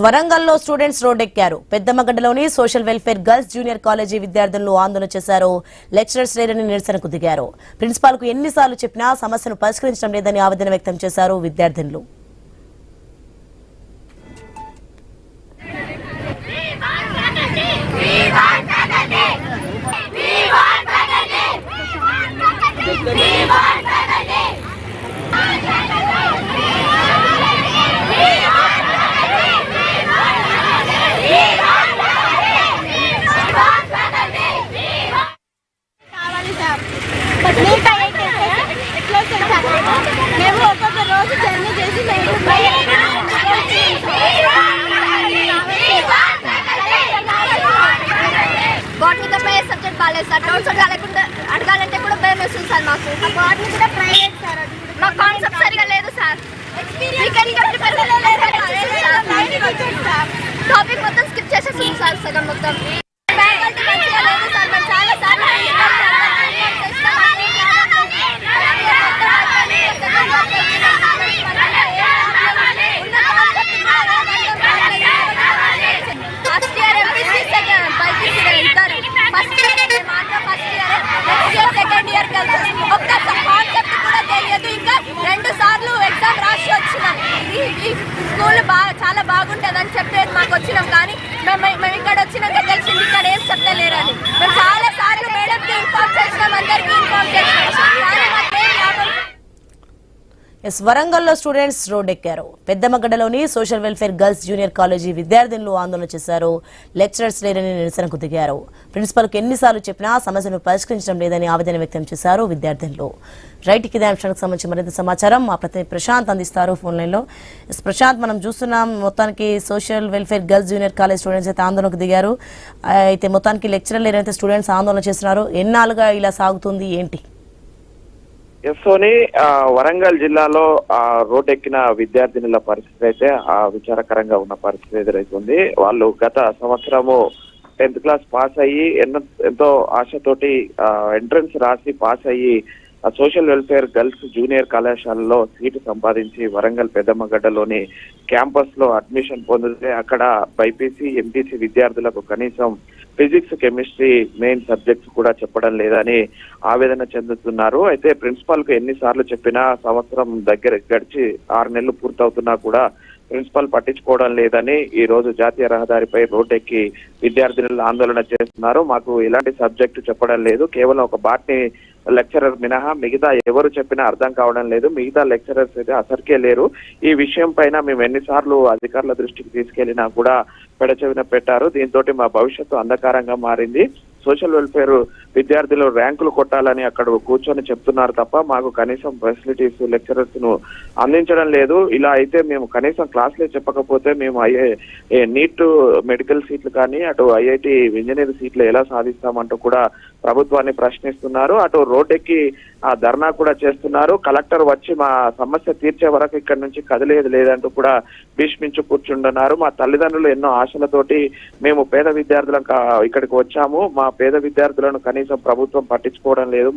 వరంగల్లో స్టూడెంట్స్ రోడ్డెక్కారు. పెద్దమ్మగడ్డలోని social welfare girls junior college విద్యార్థులను ఆందోళన చేశారు. లెక్చరర్స్ లేరని నిరసనకు దిగారు. ప్రిన్సిపాల్ కు ఎన్నిసార్లు చెప్పినా సమస్యను పరిష్కరించడం లేదని ఆవేదన వ్యక్తం చేశారు విద్యార్థులు. మేము ఒక్కొక్క రోజు జర్నీ చేసి బాటనీతో పోయే సబ్జెక్ట్ బాగాలేదు సార్. నోట్స్ లేకుండా అడగాలంటే కూడా భయం వేస్తుంది సార్. మాకు బాటనీ కూడా ప్రైవేట్ సార్. మా కాన్సెప్ట్ సరిగా లేదు సార్. టాపిక్ మొత్తం స్కిప్ చేసేస్తుంది సార్. సగం మొత్తం చాలా సార్ సెకండ్ ఇయర్ ఒక్క కాన్సెప్ట్ కూడా తెలియదు. ఇంకా 2 సార్లు ఎగ్జామ్ రాసి వచ్చినాం. ఈ స్కూల్ చాలా బాగుంటుందని చెప్పేది మాకు వచ్చినాం. కానీ మేము ఇక్కడ వచ్చినాక తెలిసింది ఇక్కడ ఏం చెప్పలేరని. మేము చాలా సార్లు మేడంకి ఇన్ఫార్మ్ చేసినాం, అందరికీ ఇన్ఫార్మ్ చేసినాం. వరంగల్లో స్టూడెంట్స్ రోడ్డెక్కారు. పెద్దమ్మగడ్డలోని social welfare girls junior college విద్యార్థులు ఆందోళన చేశారు. లెక్చరర్స్ లేరని నిరసనకు దిగారు. ప్రిన్సిపల్ కు ఎన్నిసార్లు చెప్పినా సమస్యను పరిష్కరించడం లేదని ఆవేదన వ్యక్తం చేశారు విద్యార్థులు. రైట్ కి అంశానికి సంబంధించి మరింత సమాచారం మా ప్రతినిధి ప్రశాంత్ అందిస్తారు ఫోన్ లైన్ లో. ప్రశాంత్, మనం చూస్తున్నాం మొత్తానికి social welfare girls junior college students అయితే ఆందోళనకు దిగారు. అయితే మొత్తానికి లెక్చరర్ లేరైతే స్టూడెంట్స్ ఆందోళన చేస్తున్నారు. ఎన్నాళ్ళుగా ఇలా సాగుతుంది, ఏంటి? ఎస్ఓని వరంగల్ జిల్లాలో రోడ్డెక్కిన విద్యార్థినుల పరిస్థితి అయితే విచారకరంగా ఉన్న పరిస్థితి ఎదురవుతుంది. వాళ్ళు గత సంవత్సరము 10th క్లాస్ పాస్ అయ్యి ఎంతో ఆశతోటి ఎంట్రన్స్ రాసి పాస్ అయ్యి సోషల్ వెల్ఫేర్ గర్ల్స్ జూనియర్ కళాశాలలో సీటు సంపాదించి వరంగల్ పెద్దమ్మగడ్డలోని క్యాంపస్ లో అడ్మిషన్ పొందితే అక్కడ బైపీసీ ఎంపీసీ విద్యార్థులకు కనీసం ఫిజిక్స్ కెమిస్ట్రీ మెయిన్ సబ్జెక్ట్స్ కూడా చెప్పడం లేదని ఆవేదన చెందుతున్నారు. అయితే ప్రిన్సిపాల్ కు ఎన్నిసార్లు చెప్పినా సంవత్సరం దగ్గర గడిచి 6 నెలలు పూర్తవుతున్నా కూడా ప్రిన్సిపల్ పట్టించుకోవడం లేదని ఈ రోజు జాతీయ రహదారిపై రోడ్డెక్కి విద్యార్థులు ఆందోళన చేస్తున్నారు. మాకు ఎలాంటి సబ్జెక్టు చెప్పడం లేదు, కేవలం ఒక బాటనీ లెక్చరర్ మినహా మిగతా ఎవరు చెప్పినా అర్థం కావడం లేదు, మిగతా లెక్చరర్స్ అయితే అసలుకే లేరు. ఈ విషయం పైన మేము ఎన్నిసార్లు అధికారుల దృష్టికి తీసుకెళ్లినా కూడా పెడచెవిన పెట్టారు. దీంతో మా భవిష్యత్తు అంధకారంగా మారింది. సోషల్ వెల్ఫేర్ విద్యార్థులు ర్యాంకులు కొట్టాలని అక్కడ కూర్చొని చెప్తున్నారు తప్ప మాకు కనీసం ఫెసిలిటీస్ లెక్చరర్స్ ను అందించడం లేదు. ఇలా అయితే మేము కనీసం క్లాసులే చెప్పకపోతే మేము నీట్ మెడికల్ సీట్లు కానీ అటు ఐఐటి ఇంజనీర్ సీట్లు ఎలా సాధిస్తామంటూ కూడా ప్రభుత్వాన్ని ప్రశ్నిస్తున్నారు. అటు రోడ్డెక్కి ధర్నా కూడా చేస్తున్నారు. కలెక్టర్ వచ్చి మా సమస్య తీర్చే వరకు ఇక్కడ నుంచి కదిలేదు లేదంటూ కూడా భీష్మించు కూర్చుంటున్నారు. మా తల్లిదండ్రులు ఎన్నో ఆశలతోటి మేము పేద విద్యార్థులం ఇక్కడికి వచ్చాము. మా పేద విద్యార్థులను కనీసం ప్రభుత్వం పట్టించుకోవడం లేదు.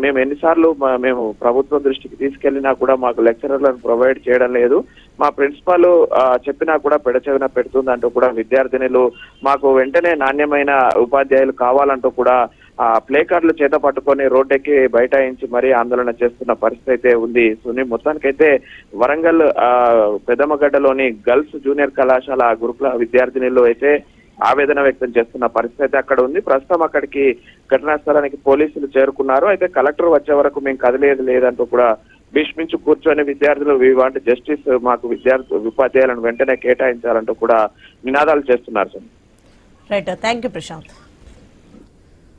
మేము ఎన్నిసార్లు మేము ప్రభుత్వం దృష్టికి తీసుకెళ్లినా కూడా మాకు లెక్చరర్లను ప్రొవైడ్ చేయడం లేదు. మా ప్రిన్సిపాల్ చెప్పినా కూడా పెడచెవిన పెడుతుందంటూ కూడా విద్యార్థినులు మాకు వెంటనే నాణ్యమైన ఉపాధ్యాయులు కావాలంటూ కూడా ప్లే కార్డులు చేత పట్టుకొని రోడ్డెక్కి బైఠాయించి మరీ ఆందోళన చేస్తున్న పరిస్థితి అయితే ఉంది. సునీ, మొత్తానికైతే వరంగల్ పెద్దమ్మగడ్డలోని గర్ల్స్ జూనియర్ కళాశాల గురుకుల విద్యార్థినులు అయితే ఆవేదన వ్యక్తం చేస్తున్న పరిస్థితి అయితే అక్కడ ఉంది. ప్రస్తుతం అక్కడికి ఘటనా స్థలానికి పోలీసులు చేరుకున్నారు. అయితే కలెక్టర్ వచ్చే వరకు మేము కదిలేదు లేదంటూ కూడా భీష్మించి కూర్చొని విద్యార్థులు వి వాంట్ జస్టిస్, మాకు ఉపాధ్యాయులను వెంటనే కేటాయించాలంటూ కూడా నినాదాలు చేస్తున్నారు. Right, thank you Prashanth.